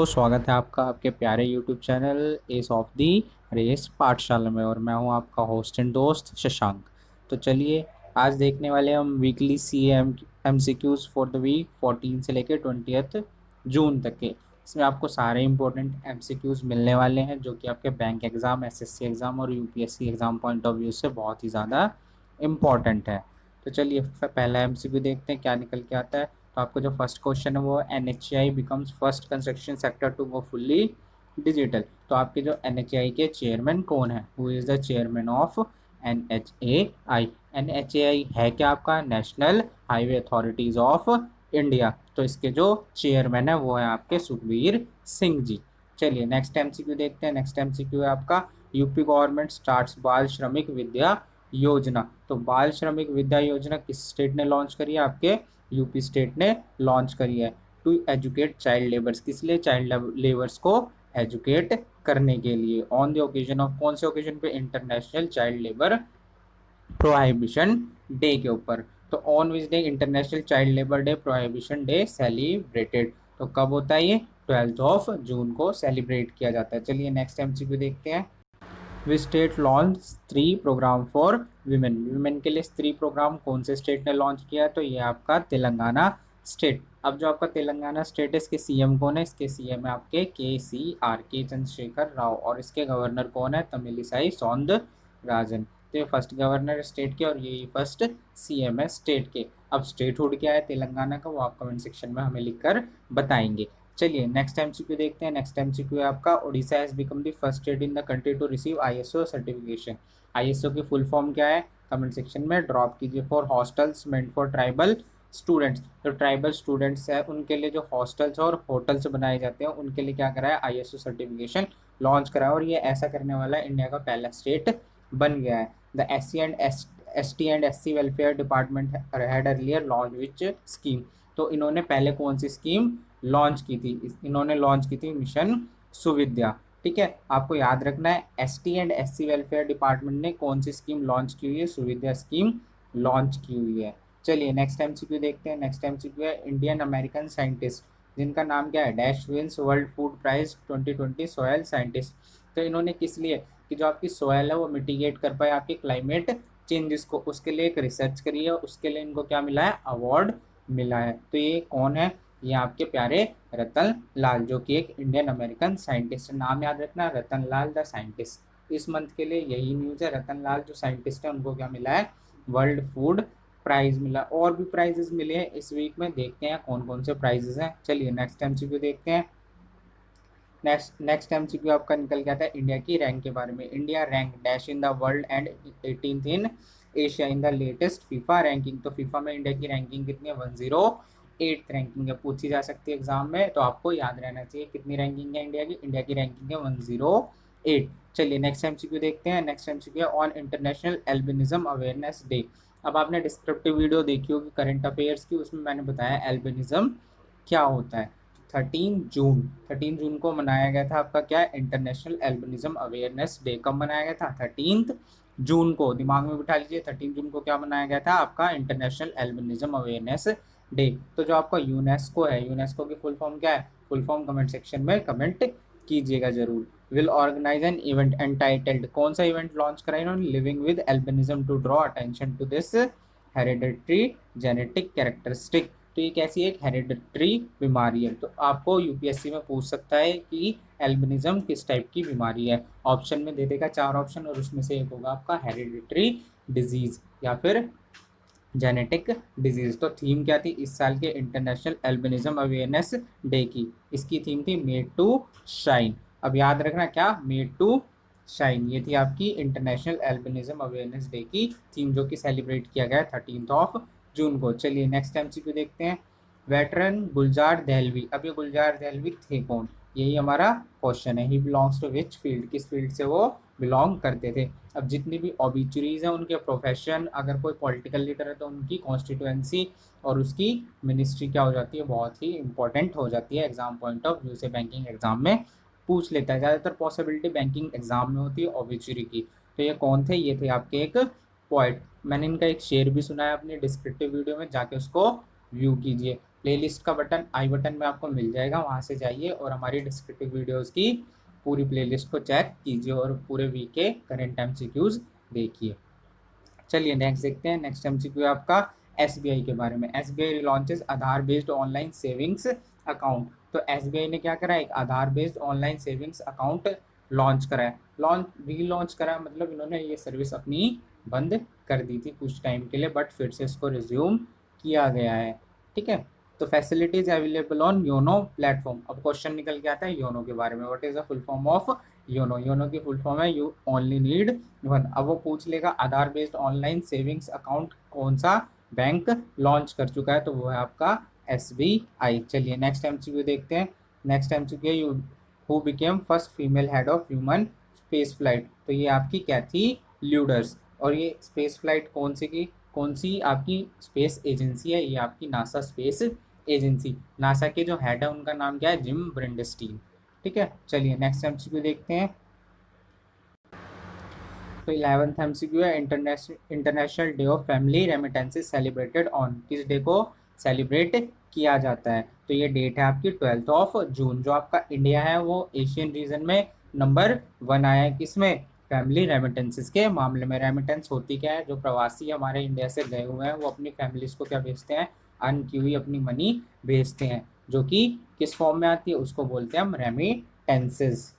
दोस्तों, स्वागत है आपका आपके प्यारे YouTube channel ace of the race Pathshala में। और मैं हूं आपका होस्ट एंड दोस्त शशांक। तो चलिए, आज देखने वाले हम weekly C M C Qs for the week 14 से लेकर 20 जून तक के। इसमें आपको सारे इंपॉर्टेंट एम सी क्यूज़ मिलने वाले हैं जो कि आपके बैंक एग्ज़ाम, एसएससी एग्ज़ाम और UPSC exam point of view से बहुत ही ज़्यादा इम्पॉर्टेंट है। तो चलिए पहला एम सी क्यू देखते हैं क्या निकल के आता है। तो आपको जो फर्स्ट क्वेश्चन है वो NHAI becomes first construction sector to go fully digital. तो आपके जो NHAI के चेयरमैन कौन है, who is the chairman of NHAI। NHAI है क्या आपका national highway authorities of India. तो इसके जो चेयरमैन है वो है आपके सुखबीर सिंह जी। चलिए नेक्स्ट MCQ देखते हैं। नेक्स्ट MCQ है आपका यूपी गवर्नमेंट स्टार्ट्स बाल श्रमिक विद्या योजना। तो बाल श्रमिक विद्या योजना किस स्टेट ने लॉन्च करी है, आपके यूपी स्टेट ने लॉन्च करी है। टू एजुकेट चाइल्ड लेबर्स, किस लिए, चाइल्ड लेबर्स को एजुकेट करने के लिए। ऑन द ओकेजन ऑफ, कौन से ओकेजन पे, international child labour prohibition day के ऊपर। तो on which day international child labour day prohibition day celebrated. तो कब होता है ये, 12 जून को सेलिब्रेट किया जाता है। चलिए नेक्स्ट MCQ देखते हैं। विच स्टेट लॉन्च स्त्री प्रोग्राम फॉर विमेन। विमेन के लिए स्त्री प्रोग्राम कौन से स्टेट ने लॉन्च किया है, तो ये आपका तेलंगाना स्टेट। अब जो आपका तेलंगाना स्टेट है, इसके सीएम कौन है, इसके सीएम है आपके के चंद्रशेखर राव। और इसके गवर्नर कौन है, तमिलिसाई सौंदरराजन। तो ये फर्स्ट गवर्नर है स्टेट के और यही फर्स्ट सीएम है स्टेट के। अब स्टेटहुड क्या है तेलंगाना का, वो आप कमेंट सेक्शन में हमें लिखकर बताएंगे। चलिए नेक्स्ट MCQ देखते हैं। नेक्स्ट MCQ है आपका Odisha has become the first state in the country to receive ISO certification. ISO की फुल फॉर्म क्या है, कमेंट सेक्शन में ड्रॉप कीजिए। For hostels meant for tribal students. तो ट्राइबल स्टूडेंट्स है उनके लिए जो हॉस्टल्स और होटल्स बनाए जाते हैं उनके लिए क्या करा है, ISO सर्टिफिकेशन लॉन्च करा है। और ये ऐसा करने वाला इंडिया का पहला स्टेट बन गया है। The ST and SC welfare department had earlier launch which scheme. तो इन्होंने पहले कौन सी स्कीम लॉन्च की थी, इन्होंने लॉन्च की थी मिशन सुविद्या। ठीक है, आपको याद रखना है ST and SC welfare department ने कौन सी स्कीम लॉन्च की हुई है, सुविद्या स्कीम लॉन्च की हुई है। चलिए नेक्स्ट MCQ देखते हैं। नेक्स्ट MCQ है इंडियन अमेरिकन साइंटिस्ट जिनका नाम क्या है, dash wins world food prize 2020 soil scientist. तो इन्होंने किस लिए, कि जो आपकी सोयल है वो मिटिगेट कर पाए आपके क्लाइमेट चेंजेस को, उसके लिए एक रिसर्च करी है, उसके लिए इनको क्या मिला है, अवार्ड मिला है। तो ये कौन है, ये आपके प्यारे रतन लाल, जो कि एक इंडियन अमेरिकन साइंटिस्ट। नाम याद रखना, रतन लाल द साइंटिस्ट। इस मंथ के लिए यही न्यूज़ है, रतन लाल जो साइंटिस्ट है उनको क्या मिला है, वर्ल्ड फूड प्राइज मिला। और भी प्राइजेस मिले हैं इस वीक में, देखते हैं कौन कौन से प्राइजेस हैं। चलिए नेक्स्ट MCQ देखते हैं। नेक्स्ट MCQ आपका निकल गया था इंडिया की रैंक के बारे में। India rank dash in the world and 18th in Asia in the latest FIFA ranking. तो फीफा में इंडिया की रैंकिंग कितनी है, 108 रैंकिंग है, पूछी जा सकती है एग्जाम में, तो आपको याद रहना चाहिए कितनी रैंकिंग है इंडिया की। इंडिया की रैंकिंग है 108। चलिए नेक्स्ट MCQ देखते हैं। नेक्स्ट MCQ है on international albinism awareness day. अब आपने डिस्क्रिप्टिव वीडियो देखी होगी करंट अफेयर्स की, उसमें मैंने बताया एल्बिनिज्म क्या होता है। 13 जून को मनाया गया था आपका क्या, इंटरनेशनल एल्बिनिज्म अवेयरनेस डे। कब मनाया गया था, 13 जून को। दिमाग में बिठा लीजिए, 13 जून को क्या मनाया गया था आपका, इंटरनेशनल एल्बिनिज्म अवेयरनेस डे। तो जो आपका यूनेस्को है, यूनेस्को की फुल फॉर्म क्या है, फुल फॉर्म कमेंट सेक्शन में कमेंट कीजिएगा जरूर। Will organise an event entitled, कौन सा इवेंट लॉन्च करा इन्होंने, living with albinism to draw attention to this hereditary genetic characteristic. तो ये कैसी एक हेरिडिटरी बीमारी है। तो आपको यूपीएससी में पूछ सकता है कि एल्बिनिज्म किस टाइप की बीमारी है। ऑप्शन में दे देगा 4 ऑप्शन और उसमें से एक होगा आपका हेरिडिटरी डिजीज या फिर जेनेटिक डिजीज। तो थीम क्या थी इस साल के इंटरनेशनल एल्बिनिज्म अवेयरनेस डे की, इसकी थीम थी मेड टू शाइन। अब याद रखना क्या, मेड टू शाइन, ये थी आपकी इंटरनेशनल एल्बिनिज्म अवेयरनेस डे की थीम, जो कि सेलिब्रेट किया गया 13 जून को। चलिए नेक्स्ट MCQ देखते हैं। वेटरन गुलजार दहलवी, अब ये गुलजार दहलवी थे कौन, यही हमारा क्वेश्चन है। He belongs to which field, किस फील्ड से वो बिलोंग करते थे। अब जितनी भी ऑबिचुरीज हैं उनके प्रोफेशन, अगर कोई पॉलिटिकल लीडर है तो उनकी कॉन्स्टिट्यूएंसी और उसकी मिनिस्ट्री क्या हो जाती है, बहुत ही इंपॉर्टेंट हो जाती है एग्जाम पॉइंट ऑफ व्यू से। बैंकिंग एग्जाम में पूछ लेता है, ज़्यादातर पॉसिबिलिटी बैंकिंग एग्जाम में होती है ऑबिचुरी की। तो ये कौन थे, ये थे आपके एक पोइट। मैंने इनका एक शेर भी सुना है अपनी डिस्क्रिप्टिव वीडियो में, जाके उसको व्यू कीजिए। प्लेलिस्ट का बटन आई बटन में आपको मिल जाएगा, वहाँ से जाइए और हमारी डिस्क्रिप्टिव वीडियोज़ की पूरी प्लेलिस्ट को चेक कीजिए और पूरे वीक के करेंट एमसीक्यूज़ देखिए। चलिए नेक्स्ट देखते हैं। नेक्स्ट एमसीक्यू है आपका एसबीआई के बारे में। SBI launches Aadhaar based online savings account. तो एसबीआई ने क्या करा, एक Aadhaar based online savings account launch करा है। रीलॉन्च करा मतलब इन्होंने ये सर्विस अपनी बंद कर दी थी कुछ टाइम के लिए, बट फिर से इसको रिज्यूम किया गया है। ठीक है, तो facilities available on YONO platform. अब क्वेश्चन निकल के आता है योनो के बारे में, what is the full form of YONO. YONO की फुल फॉर्म है यू ओनली नीड वन। अब वो पूछ लेगा आधार बेस्ड ऑनलाइन सेविंग्स अकाउंट कौन सा बैंक लॉन्च कर चुका है, तो वो है आपका एसबीआई। चलिए नेक्स्ट एमसीक्यू देखते हैं। Next MCQ you who became first female head of human space flight. तो ये आपकी कैथी ल्यूडर्स। और ये स्पेस फ्लाइट कौन सी आपकी स्पेस एजेंसी है, ये आपकी नासा स्पेस एजेंसी। नासा के जो हेड है उनका नाम क्या है, जिम ब्रिंडस्टीन। ठीक है, चलिए नेक्स्ट एमसीक्यू देखते हैं। तो 11th एमसीक्यू है international day of family remittances celebrated on. किस डे को सेलिब्रेट किया जाता है, तो ये डेट है आपकी 12 जून। जो आपका इंडिया है वो एशियन रीजन में नंबर 1 आया है किसमें, फैमिली रेमिटेंसेस के मामले में। रेमिटेंस होती क्या है, जो प्रवासी हमारे इंडिया से गए हुए हैं वो अपनी फैमिलीज को क्या भेजते हैं, अर्न की हुई अपनी मनी भेजते हैं, जो कि किस फॉर्म में आती है उसको बोलते हैं हम रेमिटेंसेस।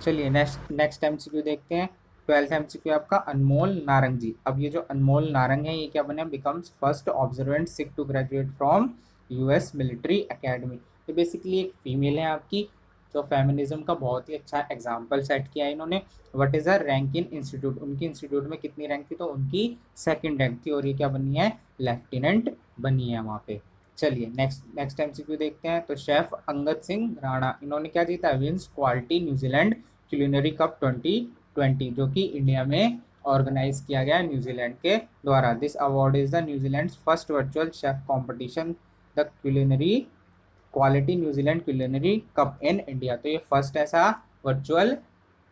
चलिए नेक्स्ट एमसीक्यू देखते हैं। 12th एमसीक्यू आपका अनमोल नारंग जी। अब ये जो अनमोल नारंग है ये क्या बने, becomes first observant Sikh to graduate from US military academy. तो बेसिकली एक फीमेल है आपकी, जो फेमिनिज्म का बहुत ही अच्छा एग्जाम्पल सेट किया है इन्होंने। What is a rank in institute, उनकी इंस्टीट्यूट में कितनी रैंक थी, तो उनकी 2nd रैंक थी, और ये क्या बनी है, लेफ्टिनेंट बनी है वहाँ पे। चलिए नेक्स्ट एमसीक्यू देखते हैं। तो शेफ अंगद सिंह राणा, इन्होंने क्या जीता, wins quality New Zealand culinary cup 2020, जो कि इंडिया में ऑर्गेनाइज किया गया न्यूजीलैंड के द्वारा। This award is the New Zealand first virtual chef competition the culinary quality New Zealand culinary cup in India. तो ये फर्स्ट ऐसा वर्चुअल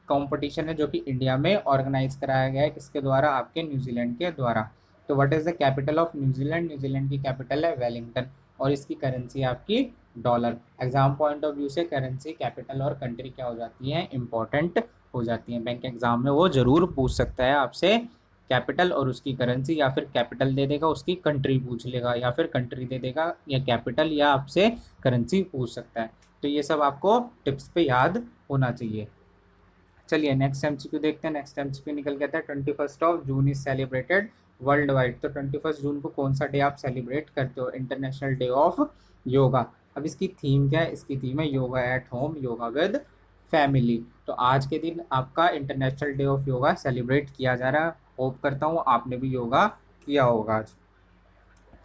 कंपटीशन है जो कि इंडिया में ऑर्गेनाइज कराया गया है, किसके द्वारा, आपके न्यूजीलैंड के द्वारा। तो what is the capital of New Zealand, New Zealand की कैपिटल है वेलिंगटन, और इसकी करेंसी है आपकी dollar. Exam point of view से करेंसी, कैपिटल और कंट्री क्या हो जाती है, इंपॉर्टेंट हो जाती है। बैंक एग्जाम में वो जरूर पूछ सकता है आपसे कैपिटल और उसकी करेंसी, या फिर कैपिटल दे देगा उसकी कंट्री पूछ लेगा, या फिर कंट्री दे देगा या कैपिटल या आपसे करेंसी पूछ सकता है। तो ये सब आपको टिप्स पे याद होना चाहिए। चलिए नेक्स्ट एमसीक्यू देखते हैं। नेक्स्ट एमसीक्यू निकल के आता है 21 June is celebrated world wide. तो 21 जून को कौन सा डे आप सेलिब्रेट करते हो, इंटरनेशनल डे ऑफ योगा। अब इसकी थीम क्या है, इसकी थीम है yoga at home, yoga with family. तो आज के दिन आपका international day of yoga celebrate किया जा रहा है। होप करता हूँ आपने भी योगा किया होगा आज।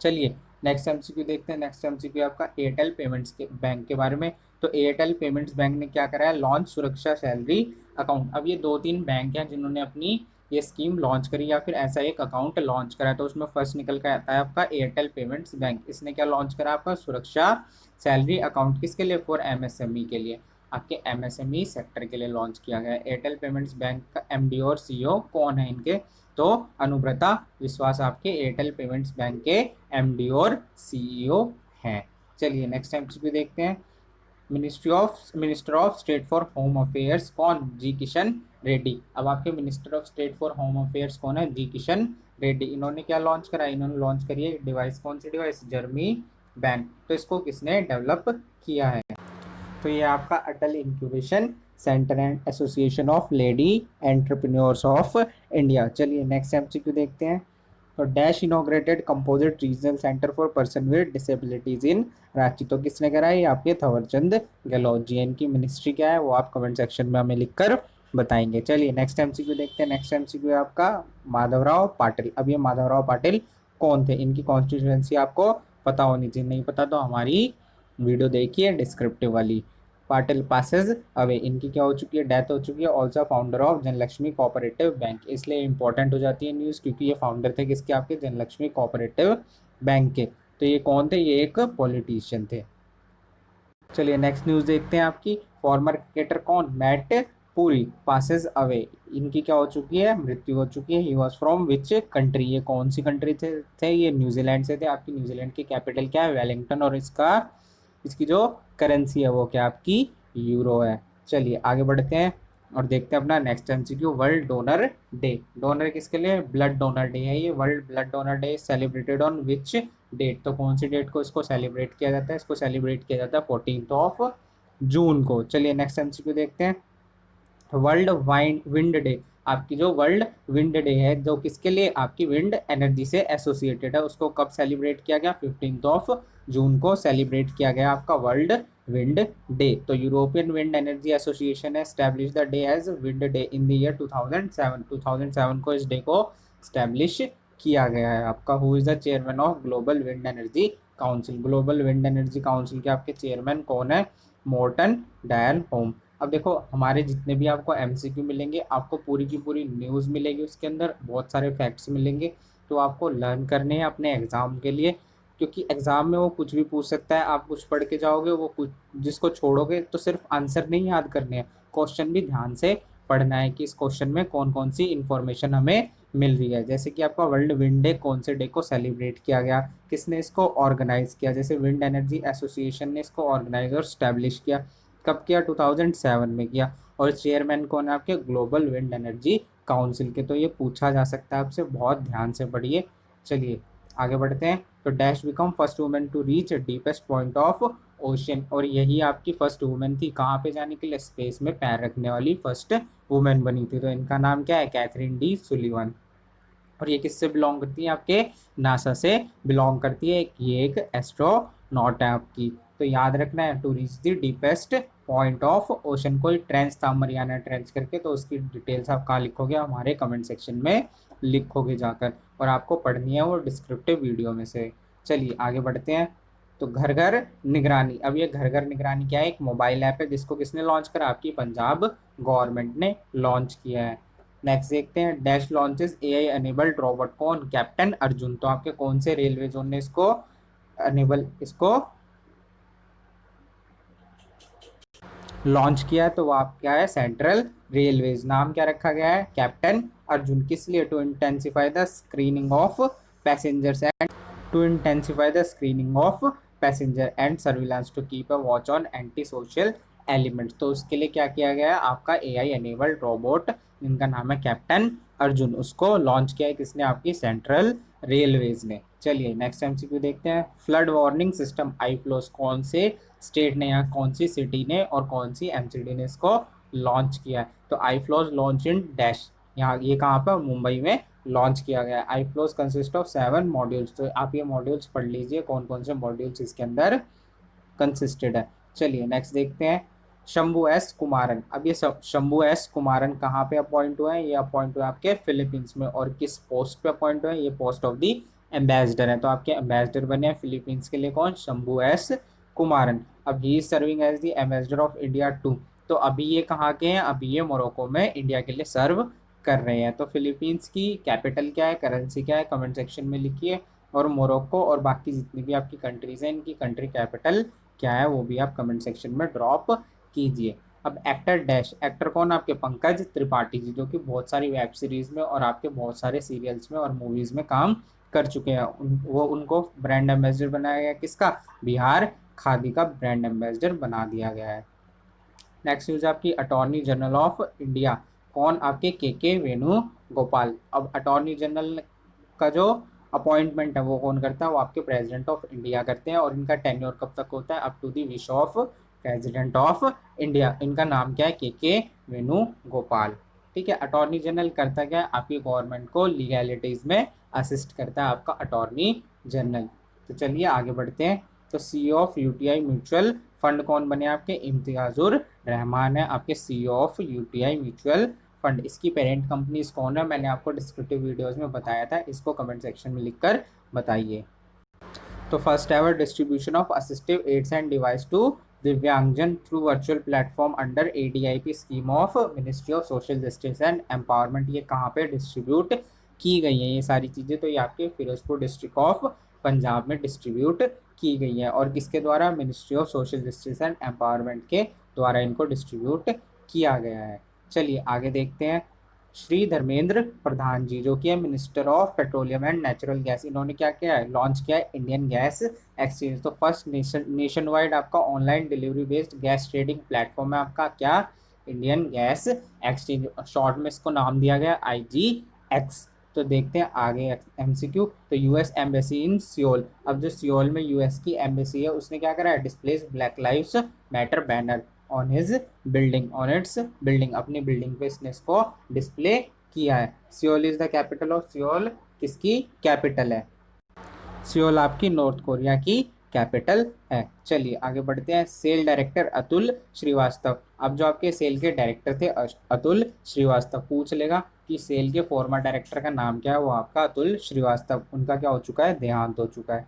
चलिए नेक्स्ट एमसीक्यू देखते हैं। नेक्स्ट एमसीक्यू आपका एयरटेल पेमेंट्स के बैंक के बारे में। तो एयरटेल पेमेंट्स बैंक ने क्या करा है, लॉन्च सुरक्षा सैलरी अकाउंट। अब ये 2-3 बैंक हैं जिन्होंने अपनी ये स्कीम लॉन्च करी या फिर ऐसा एक अकाउंट लॉन्च करा, तो उसमें फर्स्ट निकल कर आता है आपका एयरटेल पेमेंट्स बैंक। इसने क्या लॉन्च करा, आपका सुरक्षा सैलरी अकाउंट, किसके लिए, फॉर एमएसएमई के लिए, आपके एमएसएमई सेक्टर के लिए लॉन्च किया गया है। एयरटेल पेमेंट्स बैंक का एमडी और सीईओ कौन है इनके, तो अनुब्रता विश्वास आपके एयरटेल पेमेंट्स बैंक के एमडी और सीईओ हैं। चलिए नेक्स्ट एमसीक्यू देखते हैं। Minister of state for home affairs कौन, जी किशन रेड्डी। अब आपके minister of state for home affairs कौन है, जी किशन रेड्डी। इन्होंने क्या लॉन्च करा, इन्होंने लॉन्च करी है डिवाइस, कौन सी डिवाइस, जर्मी बैंक। तो इसको किसने डेवलप किया है, तो ये आपका Atal incubation centre and association of lady entrepreneurs of India. चलिए नेक्स्ट एमसीक्यू देखते हैं। तो dash inaugurated composite regional centre for person with disabilities in Ranchi. तो किसने करा है, आपके थवरचंद गहलोत जी। इनकी मिनिस्ट्री क्या है वो आप कमेंट सेक्शन में हमें लिखकर बताएंगे। चलिए नेक्स्ट एमसीक्यू देखते हैं। नेक्स्ट एमसीक्यू है आपका माधवराव पाटिल। अब ये माधवराव पाटिल कौन थे, इनकी कॉन्स्टिट्यूएंसी आपको पता होनी चाहिए, नहीं पता तो हमारी वीडियो देखिए डिस्क्रिप्टिव वाली। पाटिल पासेज अवे, इनकी क्या हो चुकी है, डेथ हो चुकी है। Also founder of Janalakshmi cooperative bank, इसलिए इंपॉर्टेंट हो जाती है न्यूज़ क्योंकि ये फाउंडर थे किसके, आपके जनलक्ष्मी कोऑपरेटिव बैंक के। तो ये कौन थे, ये एक पॉलिटिशियन थे। चलिए नेक्स्ट न्यूज़ देखते हैं आपकी। फॉर्मर क्रिकेटर कौन, मैट पूरी पासेस अवे, इनकी क्या हो चुकी है, मृत्यु हो चुकी है। He was from which country, ये कौन सी कंट्री थे ये न्यूजीलैंड से थे। आपकी न्यूजीलैंड की कैपिटल क्या है, वेलिंगटन, और इसकी जो करेंसी है वो क्या आपकी यूरो है। चलिए आगे बढ़ते हैं और देखते हैं अपना next MCQ. World donor day, donor किसके लिए, ब्लड डोनर डे है ये। World blood donor day celebrated on which date, तो कौन सी डेट को इसको सेलिब्रेट किया जाता है, इसको सेलिब्रेट किया जाता है 14 जून को। चलिए नेक्स्ट एमसीक्यू देखते हैं। वर्ल्ड विंड डे, आपकी जो वर्ल्ड विंड डे है जो किसके लिए, आपकी विंड एनर्जी से एसोसिएटेड है, उसको कब सेलिब्रेट किया गया, 15 जून को सेलिब्रेट किया गया आपका वर्ल्ड विंड डे। तो यूरोपियन विंड एनर्जी एसोसिएशन ने establish the day as wind day in the year 2007, 2007 को इस डे को स्टैब्लिश किया गया है आपका। Who is the chairman of global wind energy council, global wind energy council के आपके चेयरमैन कौन है, मोर्टन डायल होम। अब देखो हमारे जितने भी आपको एमसीक्यू मिलेंगे, आपको पूरी की पूरी न्यूज़ मिलेगी, उसके अंदर बहुत सारे फैक्ट्स मिलेंगे, तो आपको लर्न करने हैं अपने एग्ज़ाम के लिए, क्योंकि एग्ज़ाम में वो कुछ भी पूछ सकता है। आप कुछ पढ़ के जाओगे, वो कुछ जिसको छोड़ोगे तो सिर्फ आंसर नहीं याद करने हैं, क्वेश्चन भी ध्यान से पढ़ना है कि इस क्वेश्चन में कौन कौन सी इन्फॉर्मेशन हमें मिल रही है। जैसे कि आपका वर्ल्ड विंड डे कौन से डे को सेलिब्रेट किया गया, किसने इसको ऑर्गेनाइज किया, जैसे विंड एनर्जी एसोसिएशन ने इसको ऑर्गेनाइज और स्टैब्लिश किया, कब किया, 2007 में किया। और चेयरमैन कौन है आपके, ग्लोबल विंड एनर्जी काउंसिल के। तो ये पूछा जा सकता है आपसे, बहुत ध्यान से पढ़िए। चलिए आगे बढ़ते हैं। तो dash become first women to reach deepest point of ocean, और यही आपकी फर्स्ट वुमेन थी कहाँ पे जाने के लिए, स्पेस में पैर रखने वाली फर्स्ट वुमेन बनी थी। तो इनका नाम क्या है, कैथरीन डी सुलिवन। और ये किससे बिलोंग करती है, आपके नासा से बिलोंग करती है। ये एक एस्ट्रोनॉट है आपकी। तो याद रखना है, to reach the deepest point of ocean, कोई ट्रेंच था मरियाना ट्रेंच करके, तो उसकी डिटेल्स आप कहाँ लिखोगे, हमारे कमेंट सेक्शन में लिखोगे जाकर, और आपको पढ़नी है वो डिस्क्रिप्टिव वीडियो में से। चलिए आगे बढ़ते हैं। तो घर घर निगरानी, अब ये घर घर निगरानी क्या है, एक मोबाइल ऐप है जिसको किसने लॉन्च करा, आपकी पंजाब गवर्नमेंट ने लॉन्च किया है। नेक्स्ट देखते हैं। Dash launches AI enabled robot, कौन, कैप्टन अर्जुन। तो आपके कौन से रेलवे जोन ने इसको एनेबल, इसको लॉन्च किया है, तो वो आप क्या है, सेंट्रल रेलवेज। नाम क्या रखा गया है, कैप्टन अर्जुन। किस लिए, to intensify the screening of passengers and to intensify the screening of passenger and surveillance to keep a watch on anti social elements. तो उसके लिए क्या किया गया, आपका एआई एनेबल्ड रोबोट जिनका नाम है कैप्टन अर्जुन, उसको लॉन्च किया है किसने, आपकी सेंट्रल रेलवेज ने। चलिए नेक्स्ट एमसीक्यू देखते हैं। फ्लड वार्निंग सिस्टम आई फ्लोस, कौन से स्टेट ने या कौन सी सिटी ने और कौन सी एमसीडी ने इसको लॉन्च किया है। तो आई फ्लोज लॉन्च इन डैश, यहाँ ये कहाँ पर, मुंबई में लॉन्च किया गया है। आई फ्लोज कंसिस्ट ऑफ 7 मॉड्यूल्स, तो आप ये मॉड्यूल्स पढ़ लीजिए कौन कौन से मॉड्यूल्स इसके अंदर कंसिस्टेड है। चलिए नेक्स्ट देखते हैं। शंभू एस कुमारन, अब ये शंभू एस कुमारन कहाँ पे अपॉइंट हुए हैं, ये अपॉइंट हुए आपके फिलीपींस में, और किस पोस्ट पे अपॉइंट हुए हैं, ये पोस्ट ऑफ दी एम्बेसडर है। तो आपके एम्बेसडर बने हैं फिलीपींस के लिए कौन, शंभू एस कुमारन। अब he serving as the ambassador of India to, तो अभी ये कहाँ के हैं, अभी ये मोरक्को में इंडिया के लिए सर्व कर रहे हैं। तो फिलीपींस की कैपिटल क्या है, करेंसी क्या है, कमेंट सेक्शन में लिखिए। और मोरक्को और बाकी जितनी भी आपकी कंट्रीज हैं, इनकी कंट्री कैपिटल क्या है वो भी आप कमेंट सेक्शन में ड्रॉप कीजिए। अब एक्टर डैश, एक्टर कौन, आपके पंकज त्रिपाठी जी, जो कि बहुत सारी वेब सीरीज में और आपके बहुत सारे सीरियल्स में और मूवीज में काम कर चुके हैं। वो उनको ब्रांड एम्बेसडर बनाया गया, किसका, बिहार खादी का ब्रांड एम्बेसडर बना दिया गया है। नेक्स्ट न्यूज आपकी अटॉर्नी जनरल ऑफ इंडिया, कौन, आपके के वेणुगोपाल। अब अटॉर्नी जनरल का जो अपॉइंटमेंट है वो कौन करता है, वो आपके प्रेसिडेंट ऑफ इंडिया करते हैं, और इनका टेन्योर कब तक होता है, up to the wish of president of India. इनका नाम क्या है, के वेणुगोपाल। ठीक है, अटॉर्नी जनरल करता क्या है, आपकी गवर्नमेंट को लीगैलिटीज में असिस्ट करता है आपका अटॉर्नी जनरल। तो चलिए आगे बढ़ते हैं। तो CEO of UTI mutual fund कौन बने, आपके इम्तियाजुर रहमान है आपके CEO of UTI mutual fund. इसकी पेरेंट कंपनीज कौन है, मैंने आपको डिस्क्रिप्टिव वीडियोस में बताया था, इसको कमेंट सेक्शन में लिखकर बताइए। तो first ever distribution of assistive aids and device to divyangjan through virtual platform under ADIP scheme of ministry of social justice and empowerment, ये कहाँ पे डिस्ट्रीब्यूट की गई है ये सारी चीज़ें, तो ये आपके फिरोजपुर डिस्ट्रिक्ट ऑफ पंजाब में डिस्ट्रीब्यूट की गई है। और किसके द्वारा, ministry of social justice and empowerment के द्वारा इनको डिस्ट्रीब्यूट किया गया है। चलिए आगे देखते हैं। श्री धर्मेंद्र प्रधान जी जो कि है minister of petroleum and natural gas, इन्होंने क्या किया है, लॉन्च किया है इंडियन गैस एक्सचेंज। तो फर्स्ट नेशन वाइड आपका online delivery based gas trading platform है आपका क्या, इंडियन गैस एक्सचेंज। शॉर्ट में इसको नाम दिया गया IGX। तो देखते हैं आगे MCQ। तो यूएस एम्बेसी इन सियोल, अब जो सियोल में यूएस की एम्बेसी है उसने क्या करा है, displace black lives matter banner on his building, on it's building, अपनी बिल्डिंग पे इसने इसको डिस्प्ले किया है। Seoul is the capital of, Seoul किसकी कैपिटल है, सियोल आपकी नॉर्थ कोरिया की कैपिटल है। चलिए आगे बढ़ते हैं। सेल डायरेक्टर अतुल श्रीवास्तव, अब जो आपके सेल के डायरेक्टर थे अतुल श्रीवास्तव, पूछ लेगा कि सेल के फॉर्मर डायरेक्टर का नाम क्या है, वो आपका अतुल श्रीवास्तव, उनका क्या हो चुका है, देहांत हो चुका है।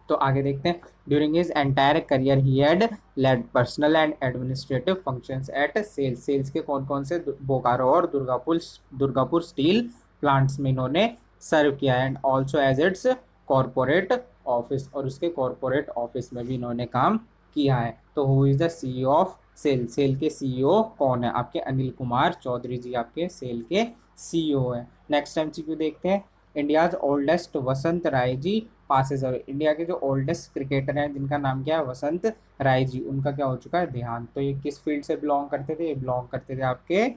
तो आगे देखते हैं। During his entire career he had led personnel and administrative functions at SAIL's, SAIL's के कौन कौन से बोकारो और दुर्गापुर स्टील प्लांट्स में इन्होंने सर्व किया है, and also as its corporate office, और उसके कॉरपोरेट ऑफिस में भी इन्होंने काम किया है। तो who is the CEO of SAIL, SAIL के CEO कौन है, आपके अनिल कुमार चौधरी जी आपके सेल के CEO है। नेक्स्ट MCQ देखते हैं। इंडियाज ओल्डेस्ट वसंत Rai ji passes away, India के जो ओल्डेस्ट क्रिकेटर हैं जिनका नाम क्या है, वसंत राय जी, उनका क्या हो चुका है, देहांत। तो ये किस फील्ड से बिलोंग करते थे, ये बिलोंग करते थे आपके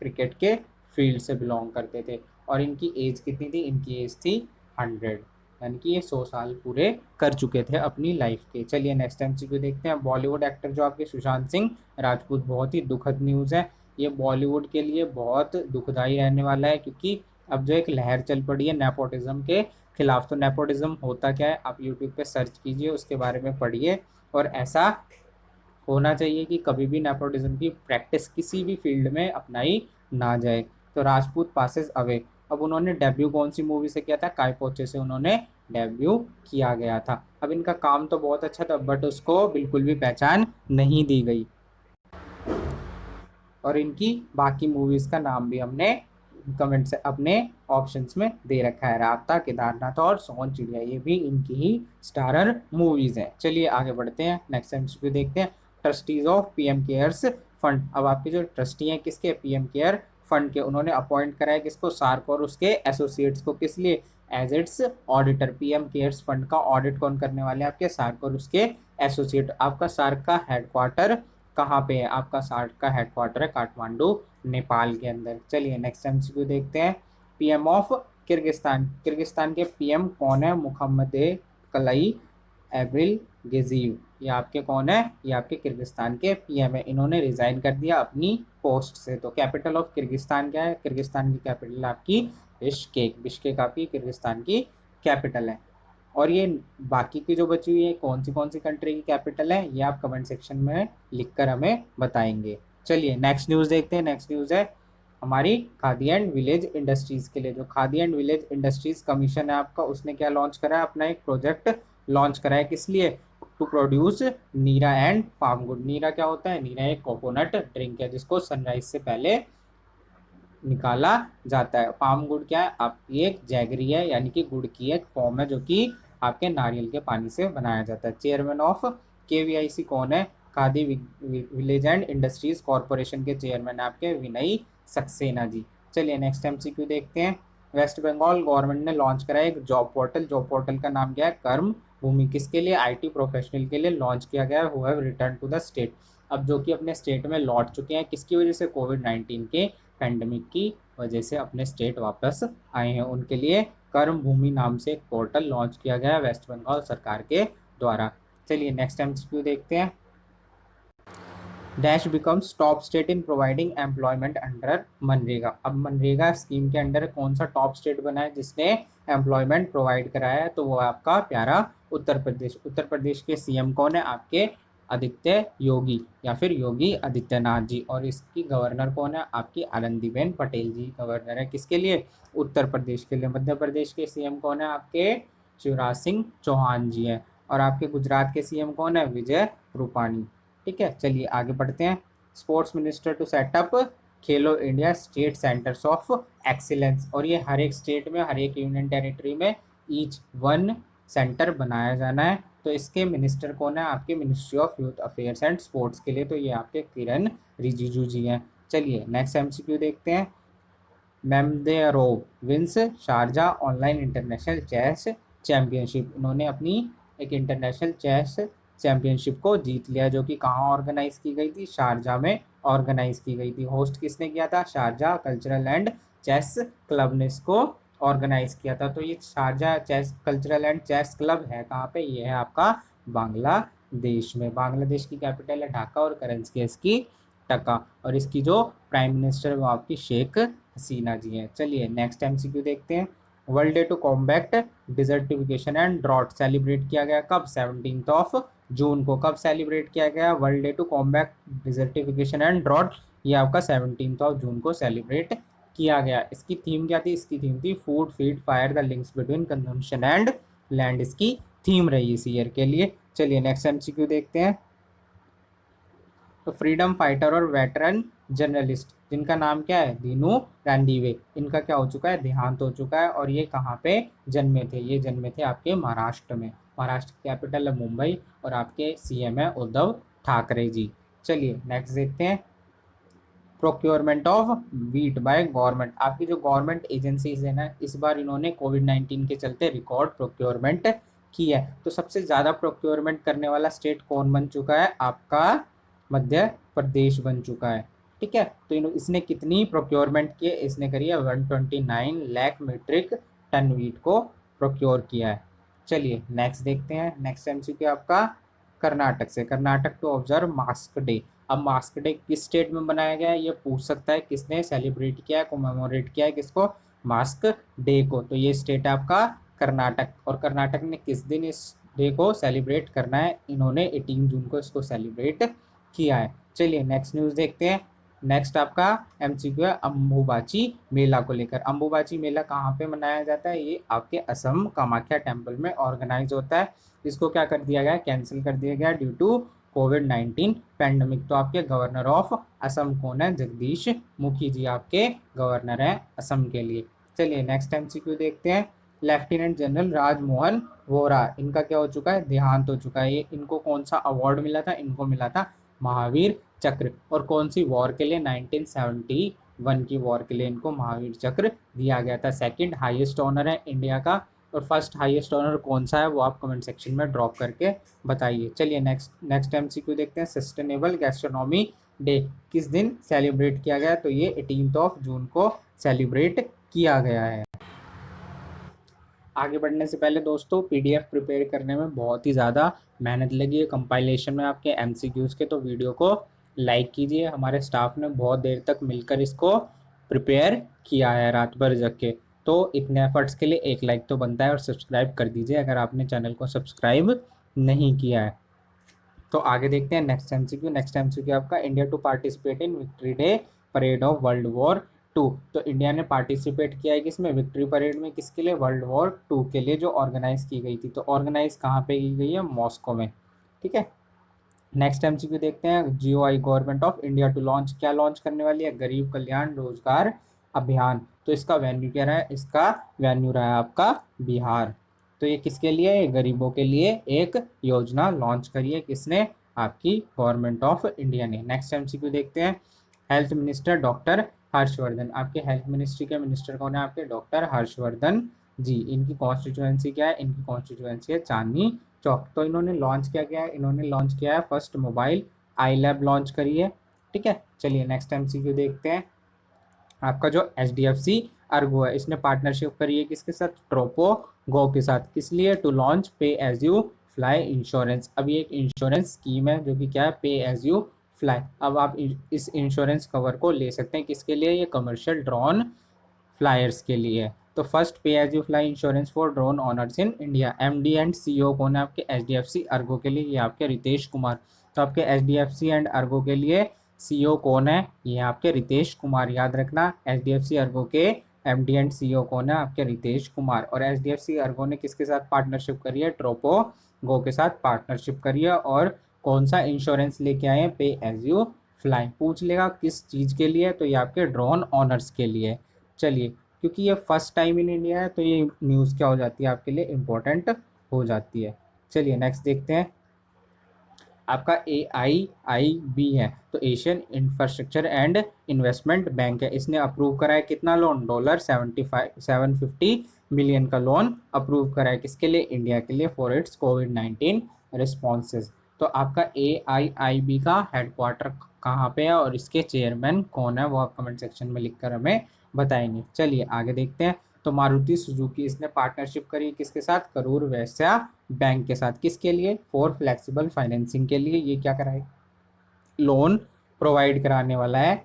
क्रिकेट के फील्ड से बिलोंग करते थे। और इनकी एज कितनी थी, इनकी एज थी 100, यानी कि ये 100 साल पूरे कर चुके थे अपनी लाइफ के। चलिए नेक्स्ट MCQ देखते हैं। बॉलीवुड एक्टर जो आपके सुशांत सिंह राजपूत, बहुत ही दुखद न्यूज़ है ये, बॉलीवुड के लिए बहुत दुखदाई रहने वाला है, क्योंकि अब जो एक लहर चल पड़ी है नेपोटिज्म के खिलाफ। तो नेपोटिज्म होता क्या है, आप यूट्यूब पे सर्च कीजिए, उसके बारे में पढ़िए, और ऐसा होना चाहिए कि कभी भी नेपोटिज्म की प्रैक्टिस किसी भी फील्ड में अपनाई ना जाए। तो राजपूत पासेस अवे, अब उन्होंने डेब्यू कौन सी मूवी से किया था, काय पोचे से उन्होंने डेब्यू किया गया था। अब इनका काम तो बहुत अच्छा था बट उसको बिल्कुल भी पहचान नहीं दी गई, और इनकी बाकी मूवीज का नाम भी हमने कमेंट से अपने ऑप्शंस में दे रखा है, राबता, केदारनाथ और सोन चिड़िया, ये भी इनकी ही स्टारर मूवीज हैं। चलिए आगे बढ़ते हैं, नेक्स्ट MCQ देखते हैं। Trustees of PM cares fund, अब आपके जो ट्रस्टी हैं किसके, PM केयर फंड के, उन्होंने अपॉइंट करा है किसको, सार्क और उसके एसोसिएट्स को, किस लिए, as its auditor. PM cares fund का ऑडिट कौन करने वाले हैं, आपके सार्क और उसके एसोसिएट। आपका सार्क का हेडक्वार्टर कहाँ पे है, आपका सार्क का हेडक्वार्टर है काठमांडू नेपाल के अंदर। चलिए नेक्स्ट MCQ देखते हैं। PM ऑफ किर्गिस्तान, किर्गिस्तान के PM कौन है, मुहम्मद कलई एब्रिल गेजीव, ये आपके कौन है, ये आपके किर्गिस्तान के PM है, इन्होंने रिजाइन कर दिया अपनी पोस्ट से। तो कैपिटल ऑफ किर्गिस्तान क्या है, किर्गिस्तान की कैपिटल आपकी बिश्केक, बिश्केक आपकी किर्गिस्तान की कैपिटल है। और ये बाकी की जो बची हुई है कौन सी कंट्री की कैपिटल है, ये आप कमेंट सेक्शन में लिखकर हमें बताएंगे। चलिए नेक्स्ट न्यूज़ देखते हैं। नेक्स्ट न्यूज़ है हमारी खादी एंड विलेज इंडस्ट्रीज़ के लिए। जो khadi and village industries commission है आपका, उसने क्या लॉन्च करा है, अपना एक प्रोजेक्ट लॉन्च करा है, किस लिए, to produce neera and palm gur. नीरा क्या होता है, नीरा एक कोकोनट ड्रिंक है जिसको सनराइज से पहले निकाला जाता है। पाम गुड़ क्या है, आपकी एक जैगरी है, यानी कि गुड़ की एक फॉर्म है जो कि आपके नारियल के पानी से बनाया जाता है। चेयरमैन ऑफ KVIC कौन है, khadi village and industries corporation के चेयरमैन आपके विनय सक्सेना जी। चलिए नेक्स्ट MCQ देखते हैं। वेस्ट बंगाल गवर्नमेंट ने लॉन्च करा है एक जॉब पोर्टल, जॉब पोर्टल का नाम क्या है, कर्म भूमि, किसके लिए, IT प्रोफेशनल के लिए लॉन्च किया गया है, who have return to the state, अब जो कि अपने स्टेट में लौट चुके हैं, किसकी वजह से, कोविड-19 के पैंडमिक की वजह से अपने स्टेट वापस आए हैं, उनके लिए कर्म भूमि नाम से एक पोर्टल लॉन्च किया गया है वेस्ट बंगाल सरकार के द्वारा। चलिए नेक्स्ट MCQ देखते हैं। Dash becomes top state in providing employment under MNREGA, अब मनरेगा स्कीम के अंडर कौन सा टॉप स्टेट बना है जिसने एम्प्लॉयमेंट प्रोवाइड कराया है, तो वो आपका प्यारा उत्तर प्रदेश। उत्तर प्रदेश के CM कौन है, आपके आदित्य योगी या फिर योगी आदित्यनाथ जी, और इसकी गवर्नर कौन है, आपकी आनंदीबेन पटेल जी गवर्नर है, किसके लिए, उत्तर प्रदेश के लिए। मध्य प्रदेश के CM कौन है, आपके शिवराज सिंह चौहान जी हैं, और आपके गुजरात के CM कौन है, विजय रूपाणी। ठीक है, चलिए आगे बढ़ते हैं। Sports minister to setup Khelo India state centres of excellence, और ये हर एक स्टेट में, हर एक यूनियन टेरिटरी में ईच वन सेंटर बनाया जाना है। तो इसके मिनिस्टर कौन है, आपके ministry of youth affairs and sports के लिए, तो ये आपके किरण रिजिजू जी हैं। चलिए नेक्स्ट एमसीक्यू देखते हैं। Mamedyarov wins Sharjah online international chess championship. इन्होंने अपनी एक इंटरनेशनल चेस चैंपियनशिप को जीत लिया, जो कि कहाँ ऑर्गेनाइज की गई थी, शारजा में ऑर्गेनाइज की गई थी। होस्ट किसने किया था, Sharjah cultural and chess club ने इसको ऑर्गेनाइज किया था। तो ये Sharjah chess cultural and chess club है कहाँ पे, ये है आपका बांग्लादेश में। बांग्लादेश की कैपिटल है ढाका और करेंसी है इसकी टका, और इसकी जो प्राइम मिनिस्टर है वो आपकी शेख हसीना जी हैं। चलिए नेक्स्ट एमसीक्यू देखते हैं। World day to combat desertification and drought celebrate किया गया कब, 17 जून को। कब सेलिब्रेट किया गया world day to combat desertification and drought, ये आपका 17 जून को सेलिब्रेट किया गया। इसकी थीम क्या थी, इसकी थीम थी food feed fire the links between consumption and land, इसकी थीम रही इस ईयर के लिए। चलिए नेक्स्ट एमसीक्यू देखते हैं। तो फ्रीडम फाइटर और वेटरन जर्नलिस्ट जिनका नाम क्या है, दीनू गांधीवे, इनका क्या हो चुका है, देहांत हो चुका है। और ये कहाँ पे जन्मे थे, ये जन्मे थे आपके महाराष्ट्र में। महाराष्ट्र की कैपिटल है मुंबई और आपके सीएम है उद्धव ठाकरे जी। चलिए नेक्स्ट देखते हैं। Procurement of wheat by government, आपकी जो गवर्नमेंट एजेंसीज है ना, इस बार इन्होंने कोविड-19 के चलते रिकॉर्ड प्रोक्योरमेंट की है। तो सबसे ज़्यादा प्रोक्योरमेंट करने वाला स्टेट कौन बन चुका है, आपका मध्य प्रदेश बन चुका है। ठीक है, तो इसने कितनी प्रोक्योरमेंट की है, इसने करी है 129 लाख मीट्रिक टन वीट को प्रोक्योर किया है। चलिए नेक्स्ट देखते हैं। नेक्स्ट एमसीक्यू आपका कर्नाटक से। Karnataka to observe mask day. अब मास्क डे किस स्टेट में बनाया गया है, ये पूछ सकता है, किसने सेलिब्रेट किया है, कोमेमोरेट किया है किसको, मास्क डे को। तो ये स्टेट है आपका कर्नाटक। और कर्नाटक ने किस दिन इस डे को सेलिब्रेट करना है, इन्होंने 18 जून को इसको सेलिब्रेट किया है। चलिए नेक्स्ट न्यूज़ देखते हैं। नेक्स्ट आपका एमसीक्यू है अम्बुबाची मेला को लेकर। अम्बुबाची मेला कहाँ पे मनाया जाता है, ये आपके असम कामाख्या टेम्पल में ऑर्गेनाइज होता है। इसको क्या कर दिया गया, कैंसिल कर दिया गया ड्यू टू कोविड-19 पैंडमिक। तो आपके गवर्नर ऑफ असम कौन है, जगदीश मुखी जी आपके गवर्नर हैं असम के लिए। चलिए नेक्स्ट एमसीक्यू देखते हैं। लेफ्टिनेंट जनरल राजमोहन वोरा, इनका क्या हो चुका है, देहांत हो चुका है। ये इनको कौन सा अवार्ड मिला था, इनको मिला था महावीर चक्र। और कौन सी वॉर के लिए, 1971 की वॉर के लिए इनको महावीर चक्र दिया गया था। सेकंड हाईएस्ट ऑनर है इंडिया का। और फर्स्ट हाईएस्ट ऑनर कौन सा है वो आप कमेंट सेक्शन में ड्रॉप करके बताइए। चलिए नेक्स्ट एमसीक्यू देखते हैं। सस्टेनेबल गैस्ट्रोनॉमी डे किस दिन सेलिब्रेट किया गया, तो ये 18 जून को सेलिब्रेट किया गया है। आगे बढ़ने से पहले दोस्तों, पीडीएफ प्रिपेयर करने में बहुत ही ज़्यादा मेहनत लगी है कंपाइलेशन में आपके एमसीक्यूज़ के, तो वीडियो को लाइक कीजिए। हमारे स्टाफ ने बहुत देर तक मिलकर इसको प्रिपेयर किया है रात भर जग के, तो इतने एफर्ट्स के लिए एक लाइक तो बनता है। और सब्सक्राइब कर दीजिए अगर आपने चैनल को सब्सक्राइब नहीं किया है। तो आगे देखते हैं नेक्स्ट एमसीक्यू। नेक्स्ट एमसीक्यू आपका India to participate in victory day parade of world war 2। तो इंडिया ने पार्टिसिपेट किया है किसमें, विक्ट्री परेड में, किसके लिए, वर्ल्ड वॉर 2 के लिए, जो ऑर्गेनाइज की गई थी। तो ऑर्गेनाइज कहाँ पे की गई है, मॉस्को में। ठीक है, नेक्स्ट एमसीक्यू देखते हैं। GOI government of India to launch, क्या लॉन्च करने वाली है, गरीब कल्याण रोजगार अभियान। तो इसका वेन्यू क्या रहा है, इसका वेन्यू रहा है आपका बिहार। तो ये किसके लिए, ये गरीबों के लिए एक योजना लॉन्च करी है किसने, आपकी गवर्नमेंट ऑफ इंडिया ने। नेक्स्ट एमसीक्यू देखते हैं। हेल्थ मिनिस्टर डॉक्टर हर्षवर्धन, आपके हेल्थ मिनिस्ट्री के मिनिस्टर कौन है, आपके डॉक्टर हर्षवर्धन जी। इनकी कॉन्स्टिट्यूएंसी क्या है, इनकी कॉन्स्टिट्यूएंसी है चांदनी चौक। तो इन्होंने लॉन्च क्या किया है, इन्होंने लॉन्च किया है फर्स्ट मोबाइल आई लैब लॉन्च करी है। ठीक है, चलिए नेक्स्ट एमसीक्यू देखते हैं। आपका जो एचडीएफसी अर्गो है, इसने पार्टनरशिप करी है किसके साथ, ट्रोपो गो के साथ। किस लिए, टू लॉन्च पे एज यू फ्लाई इंश्योरेंस। अभी एक इंश्योरेंस स्कीम है जो कि क्या है, पे एज यू फ्लाई। अब आप इस इंश्योरेंस कवर को ले सकते हैं किसके लिए, ये कमर्शियल ड्रोन फ्लायर्स के लिए। तो first pay as you fly insurance for drone owners in India. MD and CEO कौन है आपके, एचडीएफसी अर्गो के लिए, ये आपके रितेश कुमार। तो आपके एचडीएफसी एंड अर्गो के लिए सीईओ कौन है, ये आपके रितेश कुमार, याद रखना। एचडीएफसी अर्गो के एमडी एंड सीईओ कौन है, आपके रितेश कुमार। और एचडीएफसी अर्गो ने किसके साथ पार्टनरशिप करी है, ट्रोपो गो के साथ पार्टनरशिप करी है। और कौन सा इंश्योरेंस लेके आए हैं, पे एज यू फ्लाई। पूछ लेगा किस चीज़ के लिए, तो ये आपके ड्रोन ऑनर्स के लिए। चलिए, क्योंकि ये फर्स्ट टाइम इन इंडिया है तो ये न्यूज़ क्या हो जाती है आपके लिए, इम्पोर्टेंट हो जाती है। चलिए नेक्स्ट देखते हैं। आपका AIIB है, तो Asian infrastructure and investment bank है। इसने अप्रूव करा है कितना लोन, $750 मिलियन का लोन अप्रूव करा है। किसके लिए, इंडिया के लिए, फॉर इट्स कोविड-19 रिस्पॉन्सेज। तो आपका AIIB का हेडक्वार्टर कहाँ पे है और इसके चेयरमैन कौन है, वो आप कमेंट सेक्शन में लिखकर हमें बताएंगे। चलिए आगे देखते हैं। तो मारुति सुजुकी इसने पार्टनरशिप करी किसके साथ, करूर वैश्य बैंक के साथ। किसके लिए, फॉर फ्लेक्सिबल फाइनेंसिंग के लिए। ये क्या कराए, लोन प्रोवाइड कराने वाला है।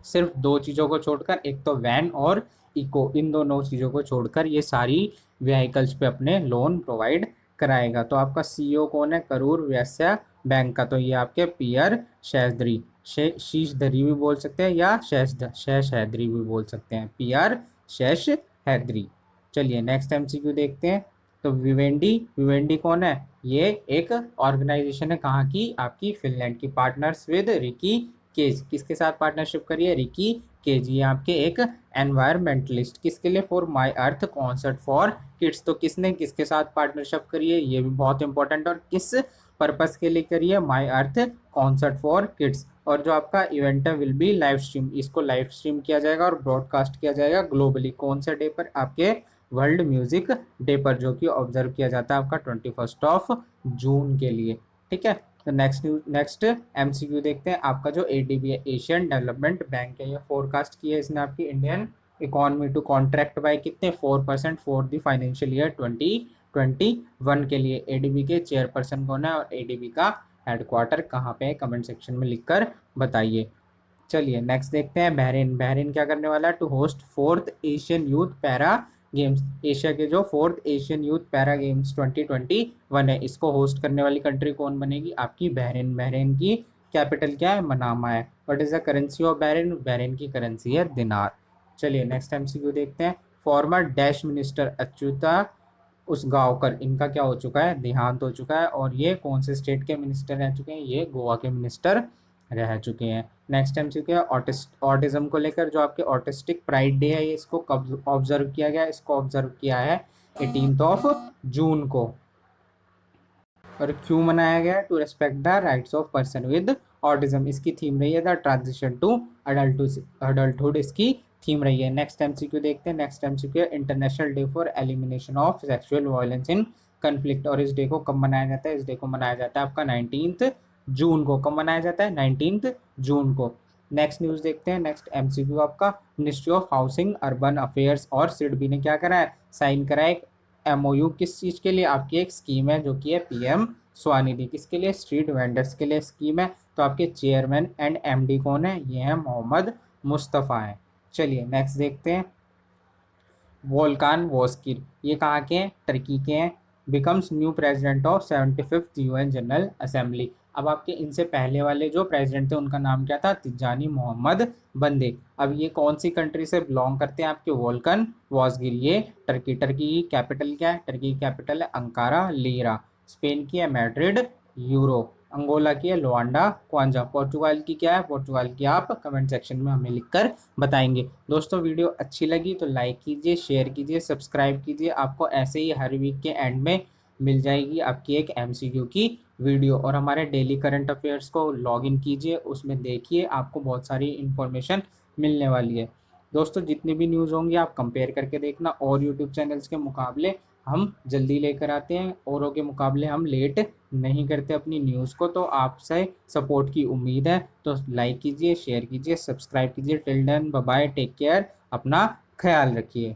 सिर्फ दो चीज़ों को छोड़कर, एक तो वैन और इको, इन दोनों चीज़ों को छोड़कर ये सारी व्हीकल्स पे अपने लोन प्रोवाइड कराएगा। तो आपका CEO कौन है, करूर वैश्य बैंक का, तो ये आपके पियर शेषधरी, शीशधरी भी बोल सकते हैं या शेषधरी भी बोल सकते हैं, पियर शेषधरी। चलिए नेक्स्ट MCQ देखते हैं। तो विवेंडी, विवेंडी कौन है, ये एक ऑर्गेनाइजेशन है, कहाँ की, आपकी फिनलैंड की। पार्टनर्स विद रिकी केज, किसके साथ पार्टनरशिप करी है, रिकी केज। ये आपके एक एनवायरमेंटलिस्ट। किसके लिए, for my earth concert for kids. तो किसने किसके साथ पार्टनरशिप करी है, ये भी बहुत इंपॉर्टेंट, और किस पर्पस के लिए करी है, माई अर्थ कॉन्सर्ट फॉर किड्स। और जो आपका इवेंट है विल बी लाइव स्ट्रीम, इसको लाइव स्ट्रीम किया जाएगा और ब्रॉडकास्ट किया जाएगा ग्लोबली। कौन से डे पर, आपके वर्ल्ड म्यूजिक डे पर, जो कि ऑब्जर्व किया जाता है आपका 21 जून के लिए। ठीक है, तो नेक्स्ट MCQ देखते हैं। आपका जो ADB है, एशियन डेवलपमेंट बैंक है, ये फोरकास्ट की है इसने आपकी Indian economy to contract by कितने, 4% फॉर द फाइनेंशियल ईयर 2021 के लिए। ADB के चेयरपर्सन कौन है और ADB का हेडक्वार्टर कहाँ पे है, कमेंट सेक्शन में लिखकर बताइए। चलिए नेक्स्ट देखते हैं। बहरीन, बहरीन क्या करने वाला है, to host 4th Asian youth para games. Asia के जो 4th Asian youth para games 2021 है, इसको होस्ट करने वाली कंट्री कौन बनेगी, आपकी बहरीन। बहरीन की कैपिटल क्या है, मनामा है। What is the currency of Bahrain, Bahrain की करेंसी है दिनार। चलिए नेक्स्ट MCQ देखते हैं। Farmer dash minister Achyuta Usgaonkar, इनका क्या हो चुका है, देहांत हो चुका है। और ये कौन से स्टेट के मिनिस्टर रह चुके हैं, ये गोवा के मिनिस्टर रह चुके हैं। नेक्स्ट MCQ है ऑटिज्म को लेकर, जो आपके ऑटिस्टिक प्राइड डे है, ये इसको कब ऑब्जर्व किया गया, इसको ऑब्जर्व किया है 18 जून को। और क्यों मनाया गया, to respect the rights of person with autism. इसकी थीम रही है द ट्रांजिशन टू अडल्टहुड, इसकी थीम रही है। नेक्स्ट MCQ देखते हैं। नेक्स्ट MCQ है international day for elimination of sexual violence in conflict. और इस डे को कब मनाया जाता है, इस डे को मनाया जाता है आपका 19 जून को। कब मनाया जाता है, 19 जून को। नेक्स्ट न्यूज़ देखते हैं। नेक्स्ट MCQ आपका ministry of housing urban affairs और सिडबी ने क्या करा है, साइन करा है MOU। किस चीज़ के लिए, आपकी एक स्कीम है जो कि है PM स्वनिधि। किसके लिए, स्ट्रीट वेंडर्स के लिए स्कीम है। तो आपके चेयरमैन एंड MD कौन है, ये है मोहम्मद मुस्तफ़ा है। चलिए नेक्स्ट देखते हैं। वोल्कान वोस्किर, ये कहाँ के हैं, टर्की के हैं। Becomes new president of 75th UN general assembly. अब आपके इनसे पहले वाले जो प्रेसिडेंट थे उनका नाम क्या था, तिजानी मोहम्मद बंदे। अब ये कौन सी कंट्री से बिलोंग करते हैं, आपके वोल्कन वॉसगिर। ये टर्की, टर्की की कैपिटल क्या है, टर्की की कैपिटल है अंकारा लीरा। स्पेन की है मैड्रिड यूरो। अंगोला की है लुआंडा क्वांजा। पोर्चुगाल की क्या है, पोर्चुगाल की आप कमेंट सेक्शन में हमें लिखकर बताएंगे। दोस्तों वीडियो अच्छी लगी तो लाइक कीजिए, शेयर कीजिए, सब्सक्राइब कीजिए। आपको ऐसे ही हर वीक के एंड में मिल जाएगी आपकी एक MCQ की वीडियो। और हमारे डेली करंट अफेयर्स को लॉगिन कीजिए, उसमें देखिए, आपको बहुत सारी इन्फॉर्मेशन मिलने वाली है। दोस्तों जितनी भी न्यूज़ होंगी आप कंपेयर करके देखना, और यूट्यूब चैनल्स के मुकाबले हम जल्दी लेकर आते हैं, औरों के मुकाबले हम लेट नहीं करते अपनी न्यूज़ को। तो आपसे सपोर्ट की उम्मीद है, तो लाइक कीजिए, शेयर कीजिए, सब्सक्राइब कीजिए। Till then bye bye, take care, अपना ख्याल रखिए।